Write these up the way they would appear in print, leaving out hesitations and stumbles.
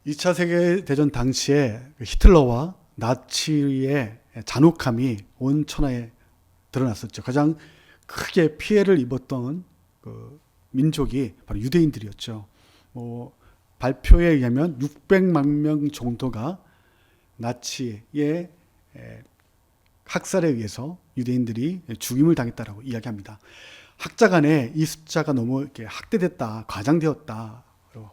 2차 세계대전 당시에 히틀러와 나치의 잔혹함이 온 천하에 드러났었죠. 가장 크게 피해를 입었던 그 민족이 바로 유대인들이었죠. 발표에 의하면 600만 명 정도가 나치의 학살에 의해서 유대인들이 죽임을 당했다라고 이야기합니다. 학자 간에 이 숫자가 너무 이렇게 확대됐다, 과장되었다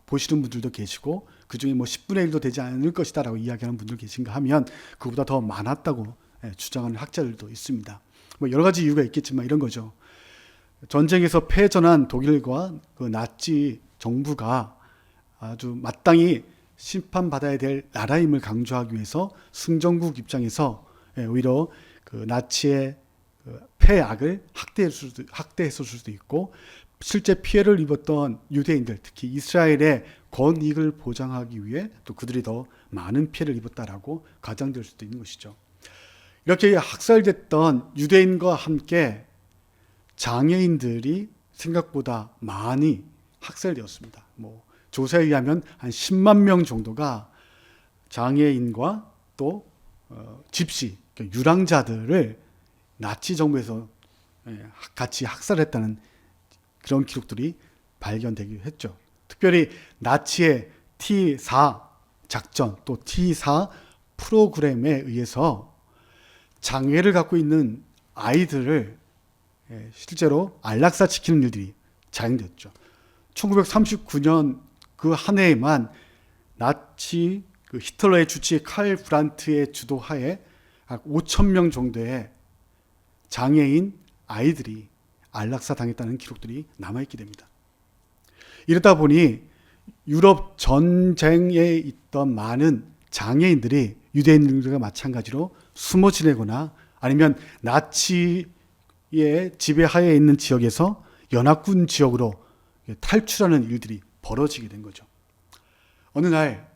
보시는 분들도 계시고, 그 중에 10분의 1도 되지 않을 것이다라고 이야기하는 분들 계신가 하면 그보다 더 많았다고 주장하는 학자들도 있습니다. 여러 가지 이유가 있겠지만 이런 거죠. 전쟁에서 패전한 독일과 그 나치 정부가 아주 마땅히 심판받아야 될 나라임을 강조하기 위해서 승전국 입장에서 오히려 그 나치의 패악을 학대했을 수도 있고, 실제 피해를 입었던 유대인들, 특히 이스라엘의 권익을 보장하기 위해 또 그들이 더 많은 피해를 입었다라고 가정될 수도 있는 것이죠. 이렇게 학살됐던 유대인과 함께 장애인들이 생각보다 많이 학살되었습니다. 조사에 의하면 한 10만 명 정도가 장애인과 또 집시, 유랑자들을 나치 정부에서 같이 학살했다는 그런 기록들이 발견되기도 했죠. 특별히 나치의 T4 작전, 또 T4 프로그램에 의해서 장애를 갖고 있는 아이들을 실제로 안락사시키는 일들이 자행되었죠. 1939년 그 한 해에만 나치 히틀러의 주치 칼 브란트의 주도하에 5천 명 정도의 장애인 아이들이 안락사 당했다는 기록들이 남아있게 됩니다. 이러다 보니 유럽 전쟁에 있던 많은 장애인들이 유대인들과 마찬가지로 숨어 지내거나 아니면 나치의 지배하에 있는 지역에서 연합군 지역으로 탈출하는 일들이 벌어지게 된 거죠. 어느 날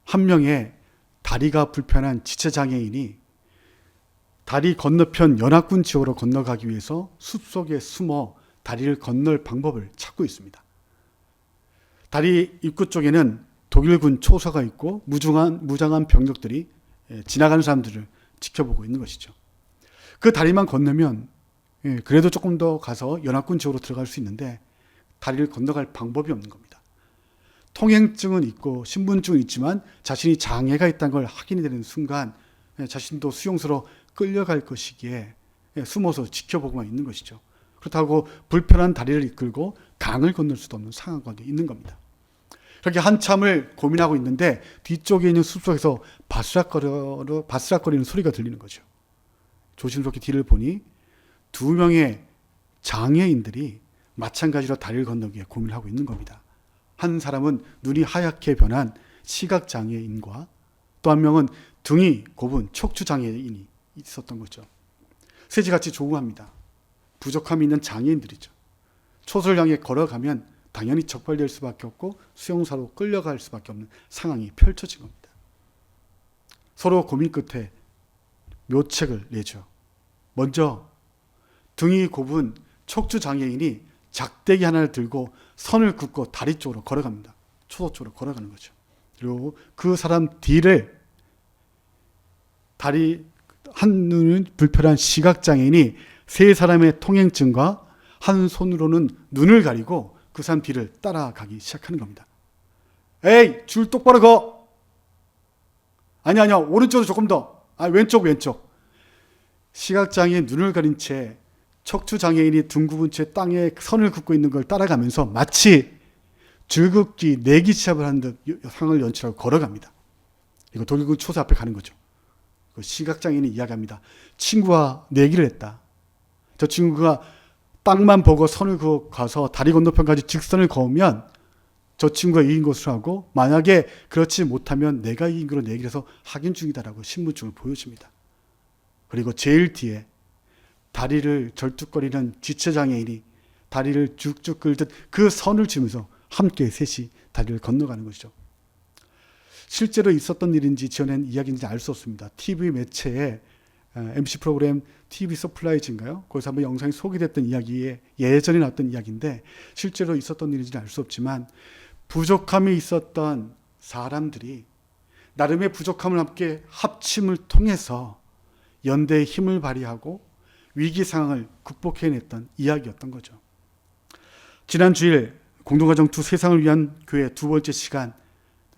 한 명의 다리가 불편한 지체장애인이 다리 건너편 연합군 지역으로 건너가기 위해서 숲속에 숨어 다리를 건널 방법을 찾고 있습니다. 다리 입구 쪽에는 독일군 초소가 있고 무장한 병력들이 지나가는 사람들을 지켜보고 있는 것이죠. 그 다리만 건너면 그래도 조금 더 가서 연합군 지역으로 들어갈 수 있는데 다리를 건너갈 방법이 없는 겁니다. 통행증은 있고 신분증은 있지만 자신이 장애가 있다는 걸 확인이 되는 순간 자신도 수용소로 끌려갈 것이기에 숨어서 지켜보고만 있는 것이죠. 그렇다고 불편한 다리를 이끌고 강을 건널 수도 없는 상황 가운데 있는 겁니다. 그렇게 한참을 고민하고 있는데 뒤쪽에 있는 숲속에서 바스락거리는 소리가 들리는 거죠. 조심스럽게 뒤를 보니 두 명의 장애인들이 마찬가지로 다리를 건너기에 고민을 하고 있는 겁니다. 한 사람은 눈이 하얗게 변한 시각장애인과 또 한 명은 등이 곱은 척추장애인이 있었던 거죠. 셋이같이 조우합니다. 부족함이 있는 장애인들이죠. 초소를 향해 걸어가면 당연히 적발될 수밖에 없고 수용소로 끌려갈 수밖에 없는 상황이 펼쳐진 겁니다. 서로 고민 끝에 묘책을 내죠. 먼저 등이 곱은 척추장애인이 작대기 하나를 들고 선을 긋고 다리 쪽으로 걸어갑니다. 초소 쪽으로 걸어가는 거죠. 그리고 그 사람 뒤를 다리 한눈은 불편한 시각장애인이 세 사람의 통행증과 한 손으로는 눈을 가리고 그 사람 뒤를 따라가기 시작하는 겁니다. 에이, 줄 똑바로 거. 아니야, 오른쪽으로 조금 더. 왼쪽. 시각장애인 눈을 가린 채 척추장애인이 등 굽은 채 땅에 선을 긋고 있는 걸 따라가면서 마치 줄긋기 내기 시합을 하는 듯 상을 연출하고 걸어갑니다. 이거 독일군 초소 앞에 가는 거죠. 그 시각장애인이 이야기합니다. 친구와 내기를 했다. 저 친구가 땅만 보고 선을 그어 가서 다리 건너편까지 직선을 그으면 저 친구가 이긴 것으로 하고, 만약에 그렇지 못하면 내가 이긴 걸로 내기를 해서 확인 중이다라고 신분증을 보여줍니다. 그리고 제일 뒤에 다리를 절뚝거리는 지체장애인이 다리를 쭉쭉 끌듯 그 선을 치면서 함께 셋이 다리를 건너가는 것이죠. 실제로 있었던 일인지 지어낸 이야기인지 알 수 없습니다. TV 매체에 MC 프로그램 TV 서플라이즈인가요? 거기서 한번 영상이 소개됐던 이야기에 예전에 나왔던 이야기인데 실제로 있었던 일인지는 알 수 없지만 부족함이 있었던 사람들이 나름의 부족함을 함께 합심을 통해서 연대의 힘을 발휘하고 위기 상황을 극복해냈던 이야기였던 거죠. 지난 주일 공동가정 두 세상을 위한 교회 두 번째 시간,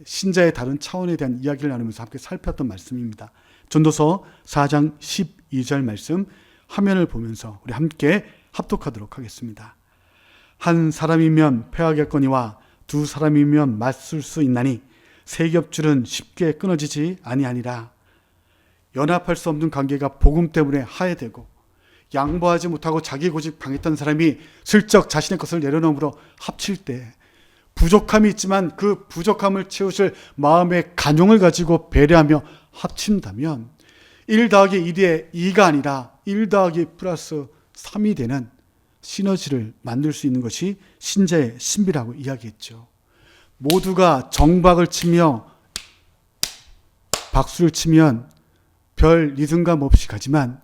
신자의 다른 차원에 대한 이야기를 나누면서 함께 살폈던 말씀입니다. 전도서 4장 12절 말씀 화면을 보면서 우리 함께 합독하도록 하겠습니다. 한 사람이면 패하겠거니와 두 사람이면 맞설 수 있나니 세 겹줄은 쉽게 끊어지지 아니하니라. 연합할 수 없는 관계가 복음 때문에 하해되고 양보하지 못하고 자기 고집 강했던 사람이 슬쩍 자신의 것을 내려놓음으로 합칠 때 부족함이 있지만 그 부족함을 채우실 마음의 간용을 가지고 배려하며 합친다면 1 더하기 1의 2가 아니라 1 더하기 플러스 3이 되는 시너지를 만들 수 있는 것이 신자의 신비라고 이야기했죠. 모두가 정박을 치며 박수를 치면 별 리듬감 없이 가지만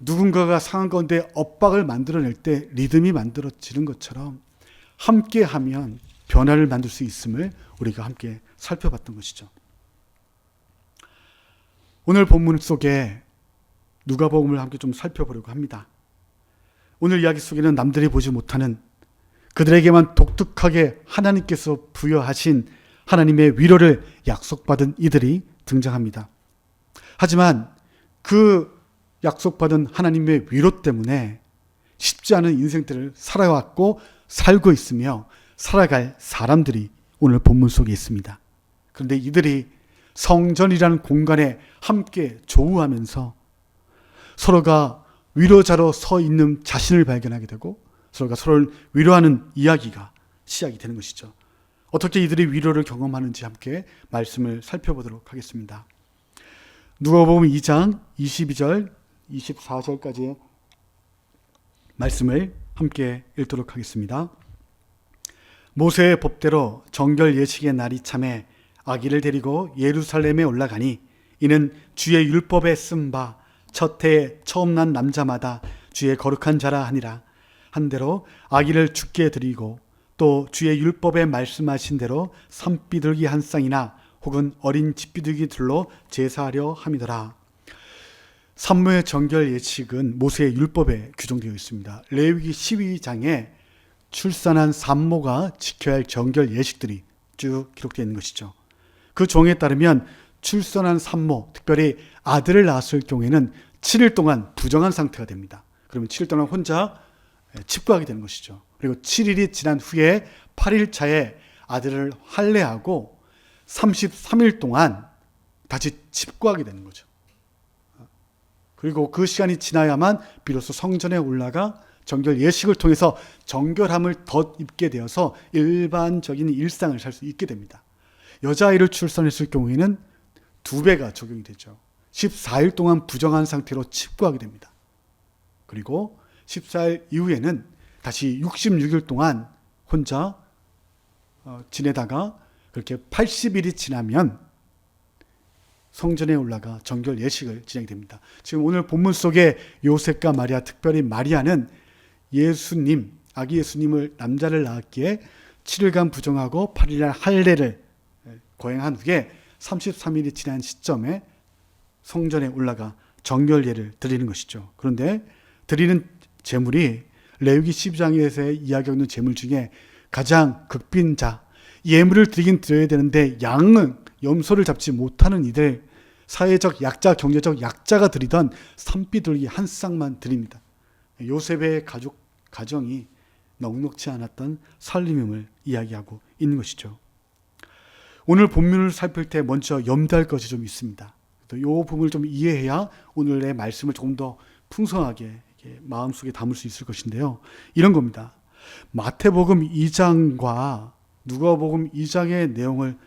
누군가가 상한 가운데 엇박을 만들어낼 때 리듬이 만들어지는 것처럼 함께하면 변화를 만들 수 있음을 우리가 함께 살펴봤던 것이죠. 오늘 본문 속에 누가복음을 함께 좀 살펴보려고 합니다. 오늘 이야기 속에는 남들이 보지 못하는 그들에게만 독특하게 하나님께서 부여하신 하나님의 위로를 약속받은 이들이 등장합니다. 하지만 그 약속받은 하나님의 위로 때문에 쉽지 않은 인생들을 살아왔고 살고 있으며 살아갈 사람들이 오늘 본문 속에 있습니다. 그런데 이들이 성전이라는 공간에 함께 조우하면서 서로가 위로자로 서 있는 자신을 발견하게 되고 서로가 서로를 위로하는 이야기가 시작이 되는 것이죠. 어떻게 이들이 위로를 경험하는지 함께 말씀을 살펴보도록 하겠습니다. 누가복음 2장 22절 24절까지의 말씀을 함께 읽도록 하겠습니다. 모세의 법대로 정결 예식의 날이 참에 아기를 데리고 예루살렘에 올라가니 이는 주의 율법에 쓴 바 첫 해에 처음 난 남자마다 주의 거룩한 자라 하니라. 한대로 아기를 주께 드리고 또 주의 율법에 말씀하신 대로 산비둘기 한 쌍이나 혹은 어린 집비둘기들로 제사하려 함이더라. 산모의 정결 예식은 모세의 율법에 규정되어 있습니다. 레위기 12장에 출산한 산모가 지켜야 할 정결 예식들이 쭉 기록되어 있는 것이죠. 그 종에 따르면 출산한 산모, 특별히 아들을 낳았을 경우에는 7일 동안 부정한 상태가 됩니다. 그러면 7일 동안 혼자 칩구하게 되는 것이죠. 그리고 7일이 지난 후에 8일 차에 아들을 할례하고 33일 동안 다시 칩구하게 되는 거죠. 그리고 그 시간이 지나야만 비로소 성전에 올라가 정결 예식을 통해서 정결함을 덧입게 되어서 일반적인 일상을 살 수 있게 됩니다. 여자아이를 출산했을 경우에는 2배가 적용이 되죠. 14일 동안 부정한 상태로 칩구하게 됩니다. 그리고 14일 이후에는 다시 66일 동안 혼자 지내다가 그렇게 80일이 지나면 성전에 올라가 정결 예식을 진행이 됩니다. 지금 오늘 본문 속에 요셉과 마리아, 특별히 마리아는 예수님, 아기 예수님을 남자를 낳았기에 7일간 부정하고 8일날 할례를 거행한 후에 33일이 지난 시점에 성전에 올라가 정결예를 드리는 것이죠. 그런데 드리는 제물이 레위기 12장에서 이야기하는 제물 중에 가장 극빈자, 예물을 드리긴 드려야 되는데 양은 염소를 잡지 못하는 이들, 사회적 약자, 경제적 약자가 드리던 산비둘기 한 쌍만 드립니다. 요셉의 가정이 넉넉지 않았던 살림임을 이야기하고 있는 것이죠. 오늘 본문을 살필 때 먼저 염두할 것이 좀 있습니다. 이 부분을 좀 이해해야 오늘의 말씀을 조금 더 풍성하게 마음속에 담을 수 있을 것인데요. 이런 겁니다. 마태복음 2장과 누가복음 2장의 내용을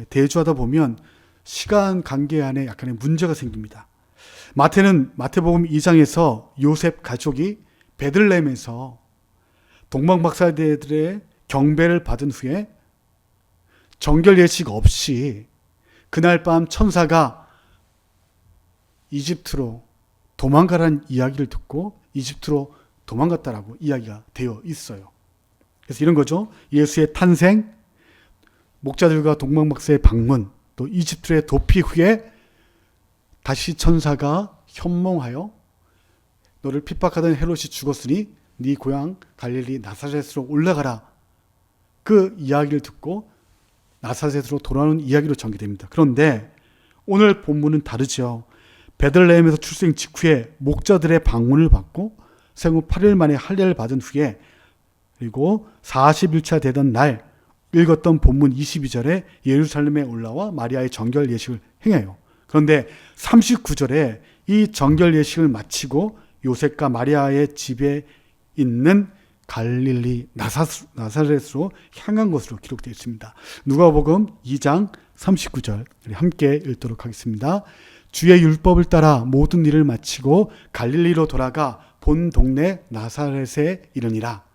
대조하다 보면 시간 관계 안에 약간의 문제가 생깁니다. 마태복음 2장에서 요셉 가족이 베들레헴에서 동방박사들의 경배를 받은 후에 정결 예식 없이 그날 밤 천사가 이집트로 도망가라는 이야기를 듣고 이집트로 도망갔다라고 이야기가 되어 있어요. 그래서 이런 거죠. 예수의 탄생, 목자들과 동방박사의 방문, 또 이집트의 도피 후에 다시 천사가 현몽하여 너를 핍박하던 헤롯이 죽었으니 네 고향 갈릴리 나사렛으로 올라가라. 그 이야기를 듣고 나사렛으로 돌아오는 이야기로 전개됩니다. 그런데 오늘 본문은 다르죠. 베들레헴에서 출생 직후에 목자들의 방문을 받고 생후 8일 만에 할례를 받은 후에 그리고 40일차 되던 날 읽었던 본문 22절에 예루살렘에 올라와 마리아의 정결 예식을 행해요. 그런데 39절에 이 정결 예식을 마치고 요셉과 마리아의 집에 있는 갈릴리 나사렛으로 향한 것으로 기록되어 있습니다. 누가복음 2장 39절 함께 읽도록 하겠습니다. 주의 율법을 따라 모든 일을 마치고 갈릴리로 돌아가 본 동네 나사렛에 이르니라.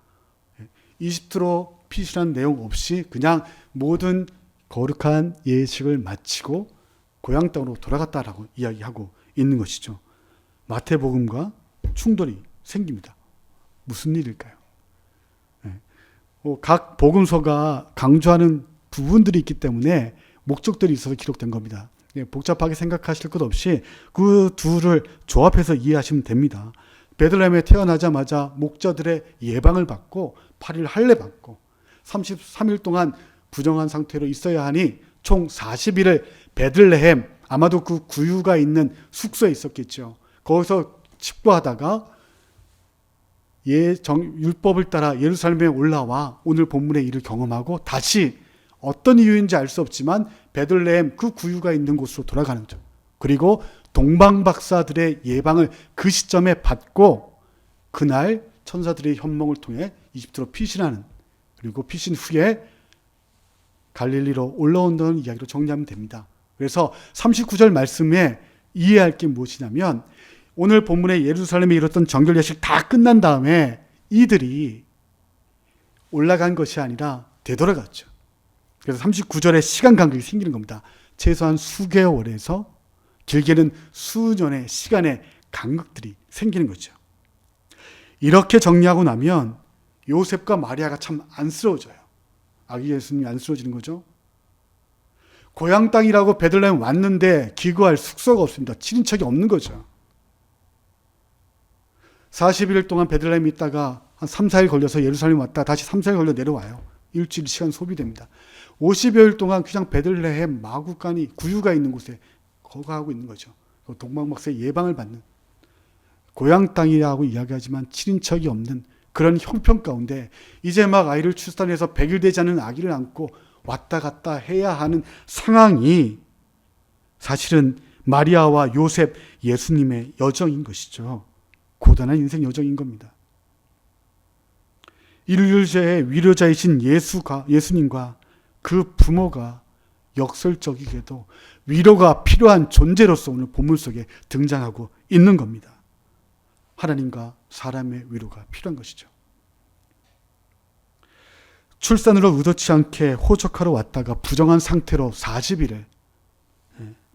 이집트로 피신한 내용 없이 그냥 모든 거룩한 예식을 마치고 고향 땅으로 돌아갔다라고 이야기하고 있는 것이죠. 마태복음과 충돌이 생깁니다. 무슨 일일까요? 각 복음서가 강조하는 부분들이 있기 때문에 목적들이 있어서 기록된 겁니다. 복잡하게 생각하실 것 없이 그 둘을 조합해서 이해하시면 됩니다. 베들레헴에 태어나자마자 목자들의 예방을 받고 8일 할례 받고 33일 동안 부정한 상태로 있어야 하니 총 40일을 베들레헴, 아마도 그 구유가 있는 숙소에 있었겠죠. 거기서 칩거하다가 율법을 따라 예루살렘에 올라와 오늘 본문의 일을 경험하고 다시 어떤 이유인지 알 수 없지만 베들레헴 그 구유가 있는 곳으로 돌아가는 점. 그리고 동방박사들의 예방을 그 시점에 받고 그날 천사들의 현몽을 통해 이집트로 피신하는, 그리고 피신 후에 갈릴리로 올라온다는 이야기로 정리하면 됩니다. 그래서 39절 말씀에 이해할 게 무엇이냐면 오늘 본문에 예루살렘에 이뤘던 정결 예식 다 끝난 다음에 이들이 올라간 것이 아니라 되돌아갔죠. 그래서 39절에 시간 간격이 생기는 겁니다. 최소한 수개월에서 길게는 수년의 시간의 간격들이 생기는 거죠. 이렇게 정리하고 나면 요셉과 마리아가 참 안쓰러워져요. 아기 예수님이 안쓰러워지는 거죠. 고향 땅이라고 베들레헴 왔는데 기거할 숙소가 없습니다. 친인척이 없는 거죠. 40일 동안 베들레헴에 있다가 한 3, 4일 걸려서 예루살렘 왔다 다시 3, 4일 걸려 내려와요. 일주일 시간 소비됩니다. 50여일 동안 그냥 베들레헴 마구간이 구유가 있는 곳에 거가하고 있는 거죠. 동방박사의 예방을 받는, 고향 땅이라고 이야기하지만 친인척이 없는 그런 형편 가운데 이제 막 아이를 출산해서 100일 되지 않은 아기를 안고 왔다 갔다 해야 하는 상황이 사실은 마리아와 요셉, 예수님의 여정인 것이죠. 고단한 인생 여정인 겁니다. 인류제의 위로자이신 예수님과 그 부모가 역설적이게도 위로가 필요한 존재로서 오늘 본문 속에 등장하고 있는 겁니다. 하나님과 사람의 위로가 필요한 것이죠. 출산으로 의도치 않게 호적하러 왔다가 부정한 상태로 40일을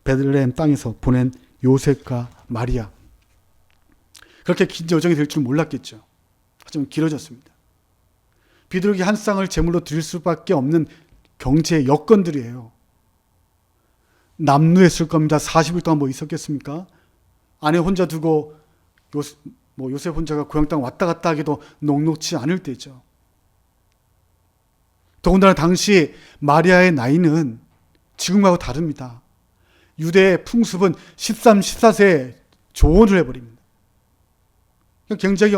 베들레헴 땅에서 보낸 요셉과 마리아. 그렇게 긴 여정이 될 줄 몰랐겠죠. 하지만 길어졌습니다. 비둘기 한 쌍을 제물로 드릴 수밖에 없는 경제의 여건들이에요. 남루했을 겁니다. 40일 동안 뭐 있었겠습니까? 아내 혼자 두고 요셉 혼자가 고향 땅 왔다 갔다 하기도 녹록지 않을 때죠. 더군다나 당시 마리아의 나이는 지금하고 다릅니다. 유대의 풍습은 13, 14세에 조혼을 해버립니다. 굉장히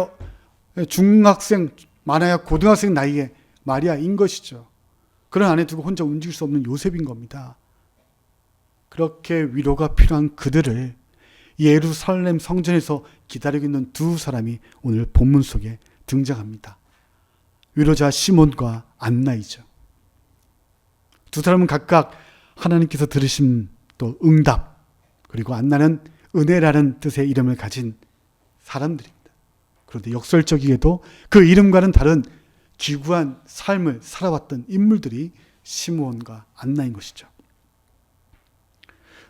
중학생, 많아야 고등학생 나이에 마리아인 것이죠. 그런 아내 두고 혼자 움직일 수 없는 요셉인 겁니다. 그렇게 위로가 필요한 그들을 예루살렘 성전에서 기다리고 있는 두 사람이 오늘 본문 속에 등장합니다. 위로자 시몬과 안나이죠. 두 사람은 각각 하나님께서 들으신 또 응답, 그리고 안나는 은혜라는 뜻의 이름을 가진 사람들입니다. 그런데 역설적이게도 그 이름과는 다른 기구한 삶을 살아왔던 인물들이 시므온과 안나인 것이죠.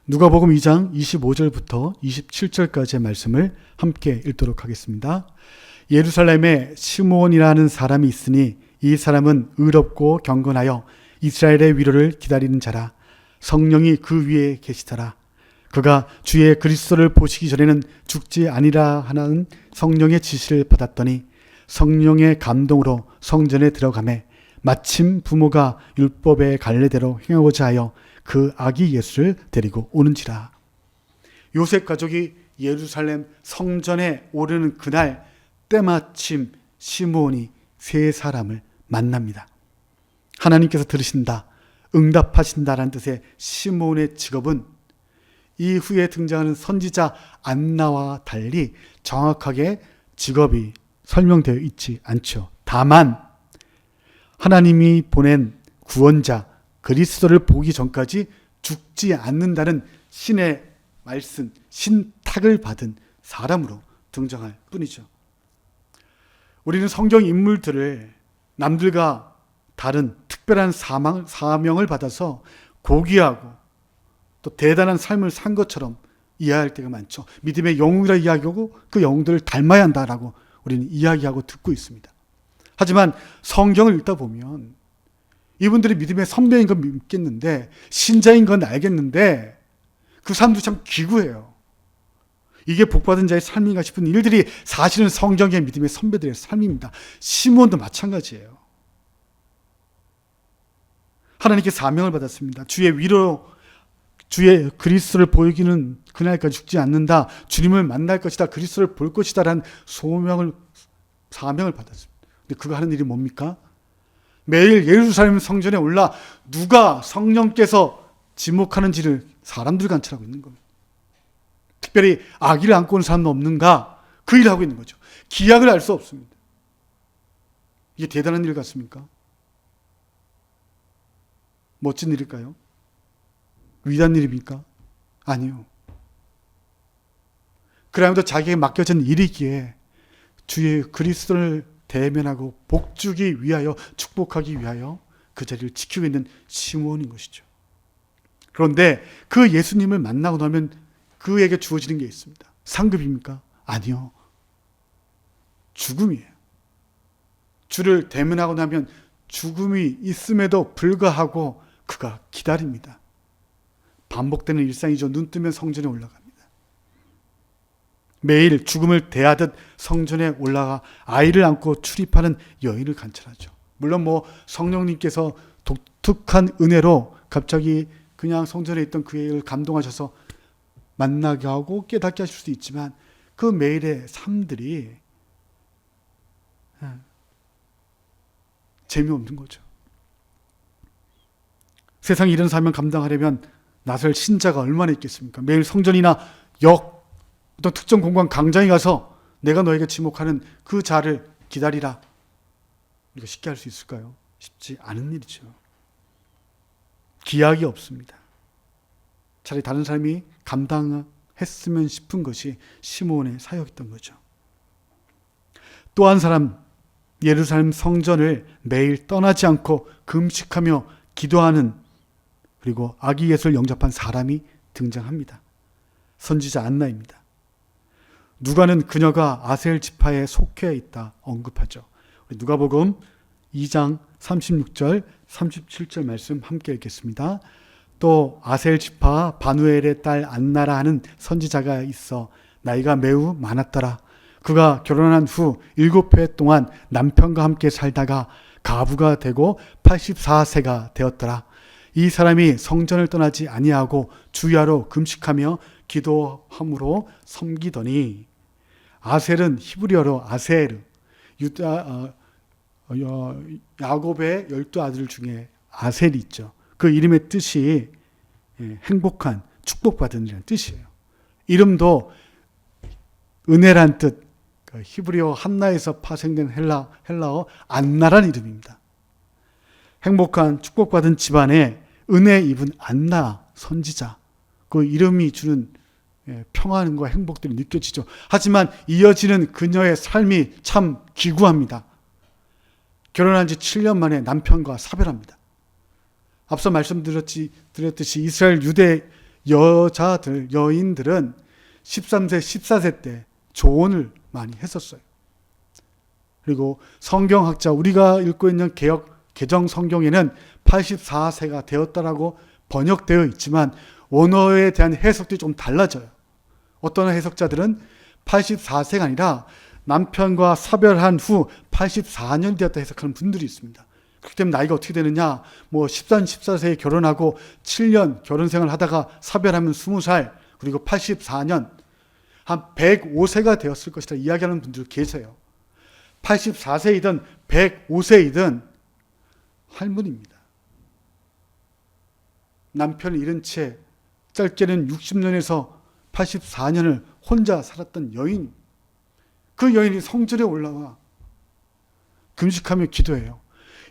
누가복음 2장 25절부터 27절까지의 말씀을 함께 읽도록 하겠습니다. 예루살렘에 시므온이라는 사람이 있으니 이 사람은 의롭고 경건하여 이스라엘의 위로를 기다리는 자라. 성령이 그 위에 계시더라. 그가 주의 그리스도를 보시기 전에는 죽지 아니라 하는 성령의 지시를 받았더니 성령의 감동으로 성전에 들어가매 마침 부모가 율법의 갈래대로 행하고자 하여 그 아기 예수를 데리고 오는지라. 요셉 가족이 예루살렘 성전에 오르는 그날 때마침 시므온이 세 사람을 만납니다. 하나님께서 들으신다, 응답하신다라는 뜻의 시므온의 직업은 이후에 등장하는 선지자 안나와 달리 정확하게 직업이 설명되어 있지 않죠. 다만 하나님이 보낸 구원자 그리스도를 보기 전까지 죽지 않는다는 신의 말씀, 신탁을 받은 사람으로 등장할 뿐이죠. 우리는 성경 인물들을 남들과 다른 특별한 사명을 받아서 고귀하고 또 대단한 삶을 산 것처럼 이해할 때가 많죠. 믿음의 영웅이라 이야기하고 그 영웅들을 닮아야 한다라고 우리는 이야기하고 듣고 있습니다. 하지만 성경을 읽다 보면 이분들이 믿음의 선배인 건 믿겠는데, 신자인 건 알겠는데 그 사람도 참 기구해요. 이게 복받은 자의 삶인가 싶은 일들이 사실은 성경의 믿음의 선배들의 삶입니다. 시므온도 마찬가지예요. 하나님께 사명을 받았습니다. 주의 위로, 주의 그리스도를 보이기는 그날까지 죽지 않는다. 주님을 만날 것이다. 그리스도를 볼 것이다. 라는 사명을 받았습니다. 근데 그가 하는 일이 뭡니까? 매일 예루살렘 성전에 올라 누가 성령께서 지목하는지를 사람들 관찰하고 있는 겁니다. 특별히 아기를 안고 온 사람은 없는가? 그 일을 하고 있는 거죠. 기약을 알 수 없습니다. 이게 대단한 일 같습니까? 멋진 일일까요? 위대한 일입니까? 아니요. 그러면도 자기에게 맡겨진 일이기에 주의 그리스도를 대면하고 복주기 위하여, 축복하기 위하여 그 자리를 지키고 있는 시므온인 것이죠. 그런데 그 예수님을 만나고 나면 그에게 주어지는 게 있습니다. 상급입니까? 아니요. 죽음이에요. 주를 대면하고 나면 죽음이 있음에도 불구하고 그가 기다립니다. 반복되는 일상이죠. 눈 뜨면 성전에 올라갑니다. 매일 죽음을 대하듯 성전에 올라가 아이를 안고 출입하는 여인을 관찰하죠. 물론 성령님께서 독특한 은혜로 갑자기 그냥 성전에 있던 그 애를 감동하셔서 만나게 하고 깨닫게 하실 수도 있지만 그 매일의 삶들이 재미없는 거죠. 세상에 이런 사명 감당하려면 나설 신자가 얼마나 있겠습니까? 매일 성전이나 어떤 특정 공간 광장에 가서 내가 너에게 지목하는 그 자를 기다리라. 이거 쉽게 할 수 있을까요? 쉽지 않은 일이죠. 기약이 없습니다. 차라리 다른 사람이 감당했으면 싶은 것이 시므온의 사역이었던 거죠. 또 한 사람, 예루살렘 성전을 매일 떠나지 않고 금식하며 기도하는, 그리고 아기 예수를 영접한 사람이 등장합니다. 선지자 안나입니다. 누가는 그녀가 아셀 지파에 속해 있다 언급하죠. 누가복음 2장 36절 37절 말씀 함께 읽겠습니다. 또 아셀 지파 바누엘의 딸 안나라 하는 선지자가 있어 나이가 매우 많았더라. 그가 결혼한 후 7해 동안 남편과 함께 살다가 가부가 되고 84세가 되었더라. 이 사람이 성전을 떠나지 아니하고 주야로 금식하며 기도함으로 섬기더니, 아셀은 히브리어로 아세르, 야곱의 12아들 중에 아셀이 있죠. 그 이름의 뜻이 행복한, 축복받은 이라는 뜻이에요. 이름도 은혜란 뜻, 히브리어 한나에서 파생된 헬라어 안나란 이름입니다. 행복한, 축복받은 집안에 은혜 입은 안나 선지자, 그 이름이 주는 평안과 행복들이 느껴지죠. 하지만 이어지는 그녀의 삶이 참 기구합니다. 결혼한 지 7년 만에 남편과 사별합니다. 앞서 말씀드렸듯이 이스라엘 유대 여인들은 13세, 14세 때 조언을 많이 했었어요. 그리고 성경학자, 우리가 읽고 있는 개정 성경에는 84세가 되었다라고 번역되어 있지만 원어에 대한 해석들이 좀 달라져요. 어떤 해석자들은 84세가 아니라 남편과 사별한 후 84년이 되었다 해석하는 분들이 있습니다. 그렇기 때문에 나이가 어떻게 되느냐, 13, 14세에 결혼하고 7년 결혼 생활을 하다가 사별하면 20살, 그리고 84년, 한 105세가 되었을 것이라 이야기하는 분들 계세요. 84세이든 105세이든 할머니입니다. 남편을 잃은 채 짧게는 60년에서 84년을 혼자 살았던 여인, 그 여인이 성전에 올라와 금식하며 기도해요.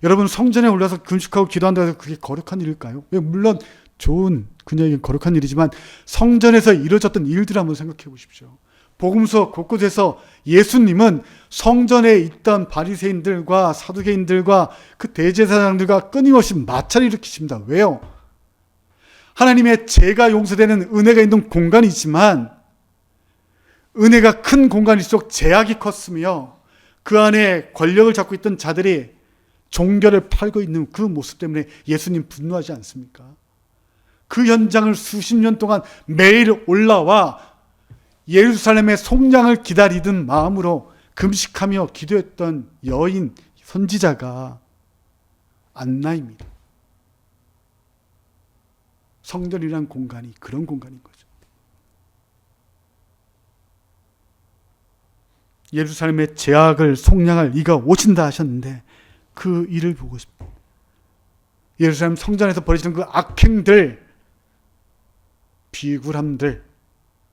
여러분, 성전에 올라서 금식하고 기도한다고 해서 그게 거룩한 일일까요? 물론 좋은, 그녀에겐 거룩한 일이지만 성전에서 이루어졌던 일들을 한번 생각해 보십시오. 복음서 곳곳에서 예수님은 성전에 있던 바리새인들과 사두개인들과 그 대제사장들과 끊임없이 마찰을 일으키십니다. 왜요? 하나님의 죄가 용서되는 은혜가 있는 공간이지만 은혜가 큰 공간일수록 제약이 컸으며 그 안에 권력을 잡고 있던 자들이 종교를 팔고 있는 그 모습 때문에 예수님 분노하지 않습니까? 그 현장을 수십 년 동안 매일 올라와 예루살렘의 속량을 기다리던 마음으로 금식하며 기도했던 여인, 선지자가 안나입니다. 성전이란 공간이 그런 공간인 거죠. 예루살렘의 제약을 속량할 이가 오신다 하셨는데 그 일을 보고 싶습니다. 예루살렘 성전에서 벌어지는 그 악행들, 비굴함들,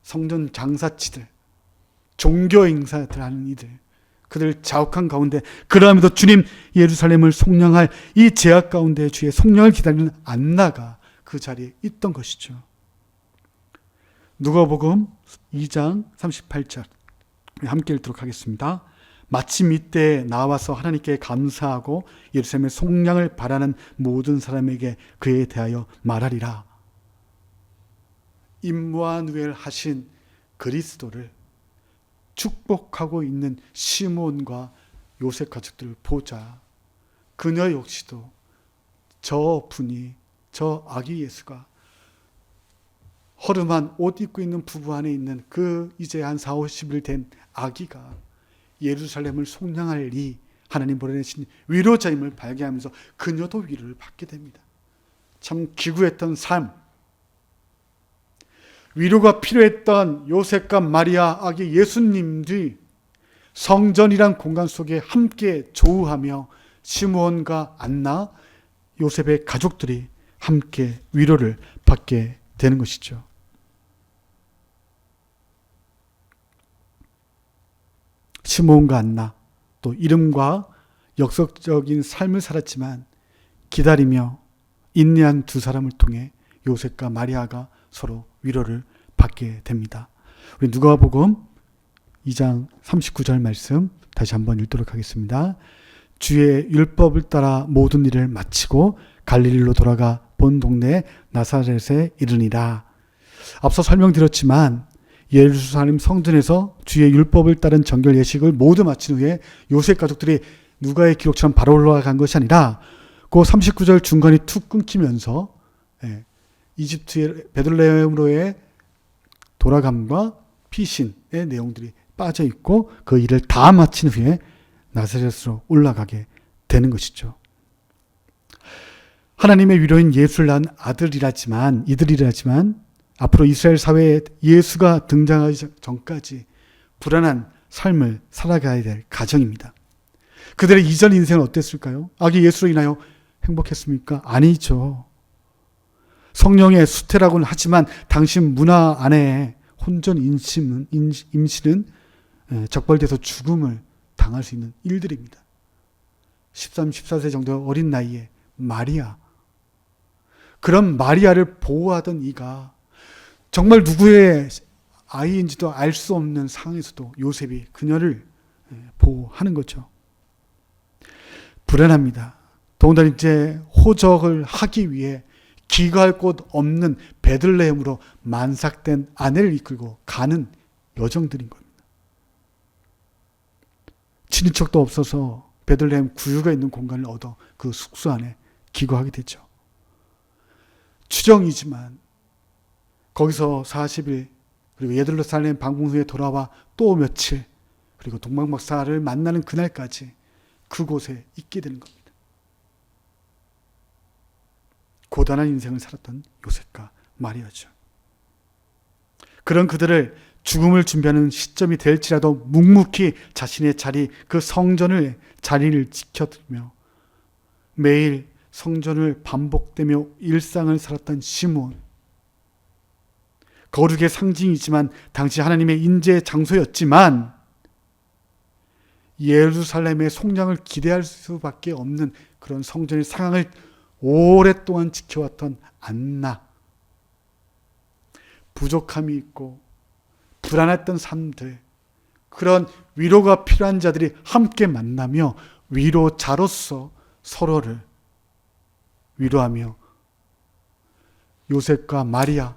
성전 장사치들, 종교 행사들 하는 이들, 그들 자욱한 가운데 그러함에도 주님 예루살렘을 속량할 이 제약 가운데 주의 속량을 기다리는 안나가 그 자리에 있던 것이죠. 누가복음 2장 38절 함께 읽도록 하겠습니다. 마침 이때 나와서 하나님께 감사하고 예루살렘의 속량을 바라는 모든 사람에게 그에 대하여 말하리라. 임마누엘 하신 그리스도를 축복하고 있는 시몬과 요셉 가족들을 보자. 그녀 역시도 저 아기 예수가 허름한 옷 입고 있는 부부 안에 있는 그 이제 한 4, 50일 된 아기가 예루살렘을 속량할 이 하나님 보내신 위로자임을 발견하면서 그녀도 위로를 받게 됩니다. 참 기구했던 삶, 위로가 필요했던 요셉과 마리아 아기 예수님들이 성전이란 공간 속에 함께 조우하며 시므온과 안나, 요셉의 가족들이 함께 위로를 받게 되는 것이죠. 시므온과 안나, 또 이름과 역사적인 삶을 살았지만 기다리며 인내한 두 사람을 통해 요셉과 마리아가 서로 위로를 받게 됩니다. 우리 누가복음 2장 39절 말씀 다시 한번 읽도록 하겠습니다. 주의 율법을 따라 모든 일을 마치고 갈릴리로 돌아가 본 동네 나사렛에 이르니라. 앞서 설명드렸지만 예루살렘 성전에서 주의 율법을 따른 정결 예식을 모두 마친 후에 요셉 가족들이 누가의 기록처럼 바로 올라간 것이 아니라 그 39절 중간이 툭 끊기면서 이집트의 베들레헴으로의 돌아감과 피신의 내용들이 빠져 있고 그 일을 다 마친 후에 나사렛으로 올라가게 되는 것이죠. 하나님의 위로인 예수를 낳은 이들이라지만 앞으로 이스라엘 사회에 예수가 등장하기 전까지 불안한 삶을 살아가야 될 가정입니다. 그들의 이전 인생은 어땠을까요? 아기 예수로 인하여 행복했습니까? 아니죠. 성령의 수태라고는 하지만 당신 문화 안에 혼전 임신은 적발돼서 죽음을 당할 수 있는 일들입니다. 13, 14세 정도 어린 나이에 마리아, 그런 마리아를 보호하던 이가 정말 누구의 아이인지도 알 수 없는 상황에서도 요셉이 그녀를 보호하는 거죠. 불안합니다. 더군다나 이제 호적을 하기 위해 귀가할 곳 없는 베들레헴으로 만삭된 아내를 이끌고 가는 여정들인 겁니다. 친인척도 없어서 베들레헴 구유가 있는 공간을 얻어 그 숙소 안에 기거하게 되죠. 추정이지만 거기서 40일 그리고 예루살렘 방문 후에 돌아와 또 며칠 그리고 동방박사를 만나는 그날까지 그곳에 있게 되는 겁니다. 고단한 인생을 살았던 요셉과 마리아죠. 그런 그들을 죽음을 준비하는 시점이 될지라도 묵묵히 자신의 자리, 그 성전을 자리를 지켜두며 매일 성전을 반복되며 일상을 살았던 시므온. 거룩의 상징이지만 당시 하나님의 인재의 장소였지만 예루살렘의 성장을 기대할 수밖에 없는 그런 성전의 상황을 오랫동안 지켜왔던 안나. 부족함이 있고 불안했던 삶들, 그런 위로가 필요한 자들이 함께 만나며 위로자로서 서로를 위로하며 요셉과 마리아,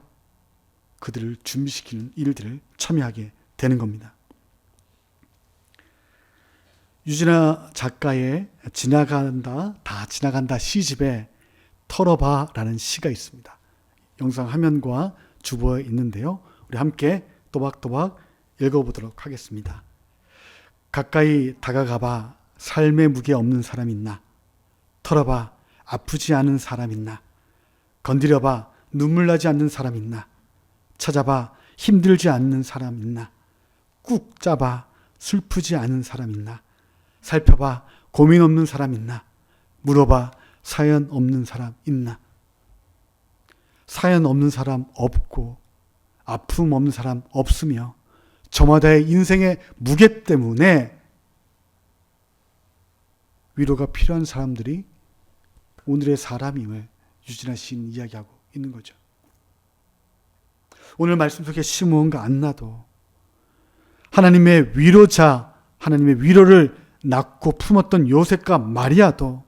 그들을 준비시키는 일들을 참여하게 되는 겁니다. 유진아 작가의 다 지나간다 시집에 털어봐라는 시가 있습니다. 영상 화면과 주보에 있는데요. 우리 함께 또박또박 읽어보도록 하겠습니다. 가까이 다가가봐 삶의 무게 없는 사람 있나? 털어봐 아프지 않은 사람 있나? 건드려봐 눈물 나지 않는 사람 있나? 찾아봐 힘들지 않는 사람 있나? 꾹 짜봐 슬프지 않은 사람 있나? 살펴봐 고민 없는 사람 있나? 물어봐 사연 없는 사람 있나? 사연 없는 사람 없고 아픔 없는 사람 없으며 저마다의 인생의 무게 때문에 위로가 필요한 사람들이 오늘의 사람임을 유진아 시인이 이야기하고 있는 거죠. 오늘 말씀 속에 시므온과 안나도 하나님의 위로자, 하나님의 위로를 낳고 품었던 요셉과 마리아도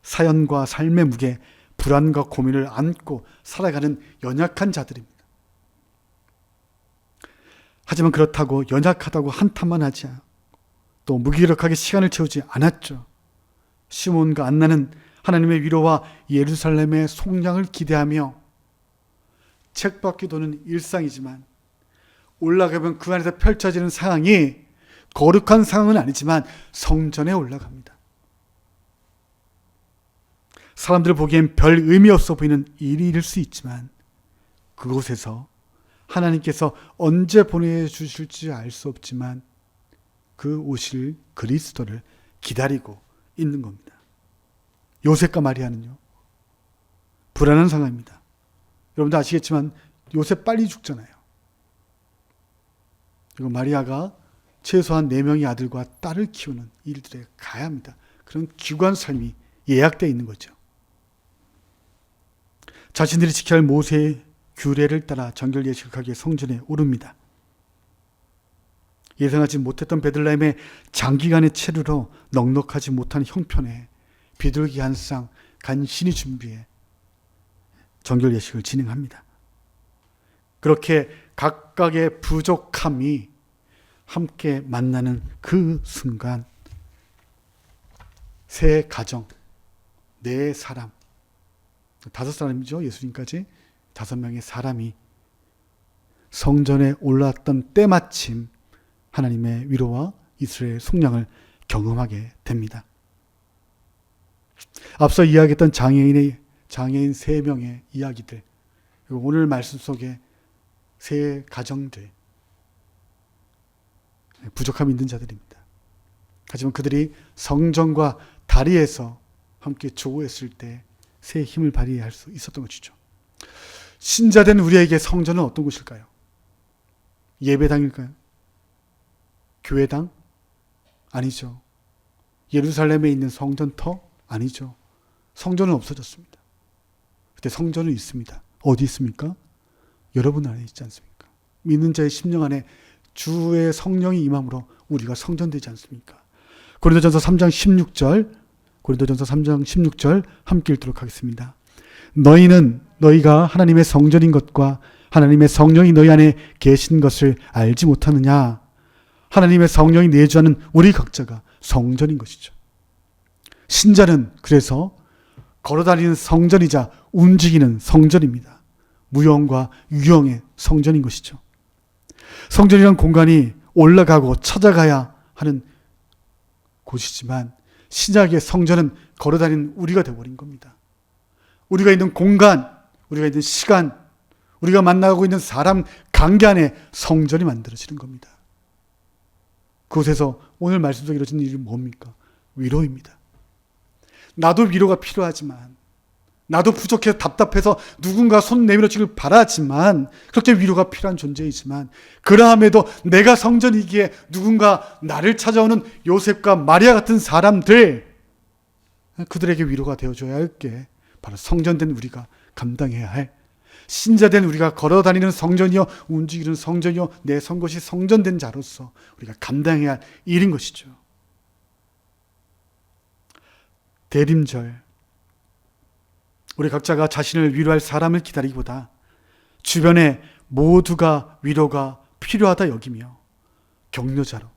사연과 삶의 무게, 불안과 고민을 안고 살아가는 연약한 자들입니다. 하지만 그렇다고 연약하다고 한탄만 하지 않고 또 무기력하게 시간을 채우지 않았죠. 시므온과 안나는 하나님의 위로와 예루살렘의 속량을 기대하며 책밖에 도는 일상이지만 올라가면 그 안에서 펼쳐지는 상황이 거룩한 상황은 아니지만 성전에 올라갑니다. 사람들 보기엔 별 의미 없어 보이는 일일 수 있지만 그곳에서 하나님께서 언제 보내주실지 알 수 없지만 그 오실 그리스도를 기다리고 있는 겁니다. 요셉과 마리아는요, 불안한 상황입니다. 여러분도 아시겠지만 요셉 빨리 죽잖아요. 그리고 마리아가 최소한 4명의 아들과 딸을 키우는 일들에 가야 합니다. 그런 귀한 삶이 예약되어 있는 거죠. 자신들이 지켜야 할 모세의 규례를 따라 정결 예식을 하기에 성전에 오릅니다. 예상하지 못했던 베들레헴의 장기간의 체류로 넉넉하지 못한 형편에 비둘기 한 쌍 간신히 준비해 정결 예식을 진행합니다. 그렇게 각각의 부족함이 함께 만나는 그 순간 세 가정, 4사람, 5사람이죠. 예수님까지 5명의 사람이 성전에 올라왔던 때마침 하나님의 위로와 이스라엘 속량을 경험하게 됩니다. 앞서 이야기했던 장애인 3명의 이야기들, 그리고 오늘 말씀 속에 3 가정들, 부족함이 있는 자들입니다. 하지만 그들이 성전과 다리에서 함께 조우했을 때 새 힘을 발휘할 수 있었던 것이죠. 신자된 우리에게 성전은 어떤 곳일까요? 예배당일까요? 교회당? 아니죠. 예루살렘에 있는 성전터? 아니죠. 성전은 없어졌습니다. 그때 성전은 있습니다. 어디 있습니까? 여러분 안에 있지 않습니까? 믿는 자의 심령 안에 주의 성령이 임함으로 우리가 성전되지 않습니까? 고린도전서 3장 16절 함께 읽도록 하겠습니다. 너희가 하나님의 성전인 것과 하나님의 성령이 너희 안에 계신 것을 알지 못하느냐? 하나님의 성령이 내주하는 우리 각자가 성전인 것이죠. 신자는 그래서 걸어다니는 성전이자 움직이는 성전입니다. 무형과 유형의 성전인 것이죠. 성전이란 공간이 올라가고 찾아가야 하는 곳이지만 신약의 성전은 걸어다니는 우리가 되어버린 겁니다. 우리가 있는 공간, 우리가 있는 시간, 우리가 만나고 있는 사람 관계 안에 성전이 만들어지는 겁니다. 그곳에서 오늘 말씀 속에 이루어진 일이 뭡니까? 위로입니다. 나도 위로가 필요하지만, 나도 부족해서 답답해서 누군가 손 내밀어주길 바라지만, 그렇게 위로가 필요한 존재이지만, 그러함에도 내가 성전이기에 누군가 나를 찾아오는 요셉과 마리아 같은 사람들, 그들에게 위로가 되어줘야 할 게 바로 성전된 우리가 감당해야 할, 신자된 우리가 걸어다니는 성전이요 움직이는 성전이요 내 성것이 성전된 자로서 우리가 감당해야 할 일인 것이죠. 대림절, 우리 각자가 자신을 위로할 사람을 기다리기보다 주변에 모두가 위로가 필요하다 여기며 격려자로,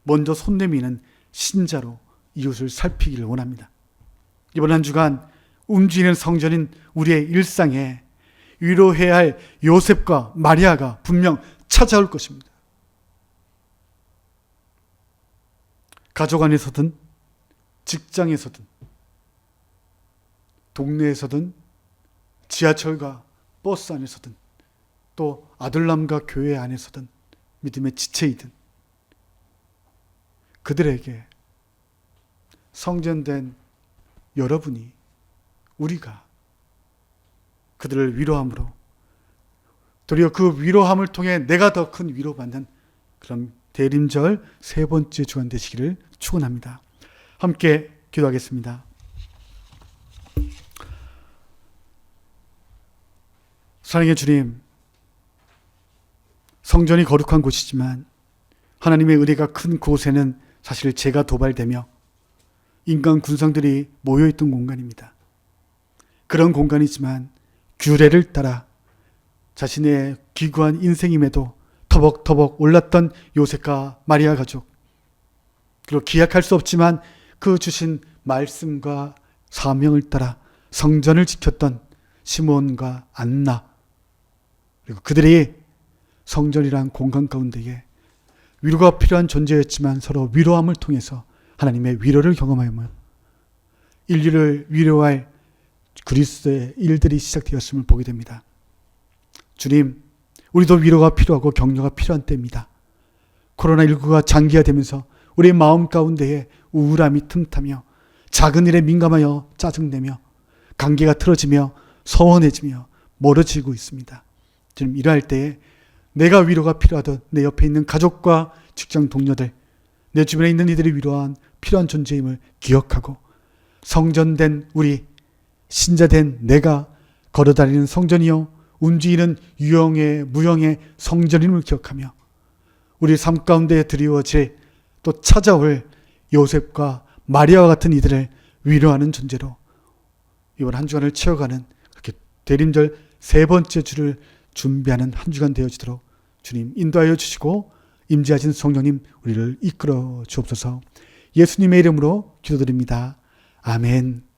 먼저 손 내미는 신자로 이웃을 살피기를 원합니다. 이번 한 주간 움직이는 성전인 우리의 일상에 위로해야 할 요셉과 마리아가 분명 찾아올 것입니다. 가족 안에서든 직장에서든 동네에서든 지하철과 버스 안에서든 또 아들남과 교회 안에서든 믿음의 지체이든 그들에게 성전된 여러분이, 우리가 그들을 위로함으로 도리어 그 위로함을 통해 내가 더 큰 위로받는 그런 대림절 세 번째 주간 되시기를 축원합니다. 함께 기도하겠습니다. 사랑의 주님, 성전이 거룩한 곳이지만 하나님의 은혜가 큰 곳에는 사실 죄가 도발되며 인간 군상들이 모여있던 공간입니다. 그런 공간이지만 규례를 따라 자신의 기구한 인생임에도 터벅터벅 올랐던 요셉과 마리아 가족, 그리고 기약할 수 없지만 그 주신 말씀과 사명을 따라 성전을 지켰던 시몬과 안나, 그리고 그들이 성전이란 공간 가운데에 위로가 필요한 존재였지만 서로 위로함을 통해서 하나님의 위로를 경험하며 인류를 위로할 그리스도의 일들이 시작되었음을 보게 됩니다. 주님, 우리도 위로가 필요하고 격려가 필요한 때입니다. 코로나19가 장기화되면서 우리의 마음 가운데에 우울함이 틈타며 작은 일에 민감하여 짜증내며 관계가 틀어지며 서운해지며 멀어지고 있습니다. 주님, 이러할 때에 내가 위로가 필요하듯 내 옆에 있는 가족과 직장 동료들, 내 주변에 있는 이들이 위로한 필요한 존재임을 기억하고 성전된 우리, 신자된 내가 걸어다니는 성전이요 움직이는 유형의 무형의 성전임을 기억하며 우리 삶 가운데 드리워질 또 찾아올 요셉과 마리아와 같은 이들을 위로하는 존재로 이번 한 주간을 채워가는 그렇게 대림절 세 번째 주를 준비하는 한 주간 되어지도록 주님 인도하여 주시고 임재하신 성령님 우리를 이끌어 주옵소서. 예수님의 이름으로 기도드립니다. 아멘.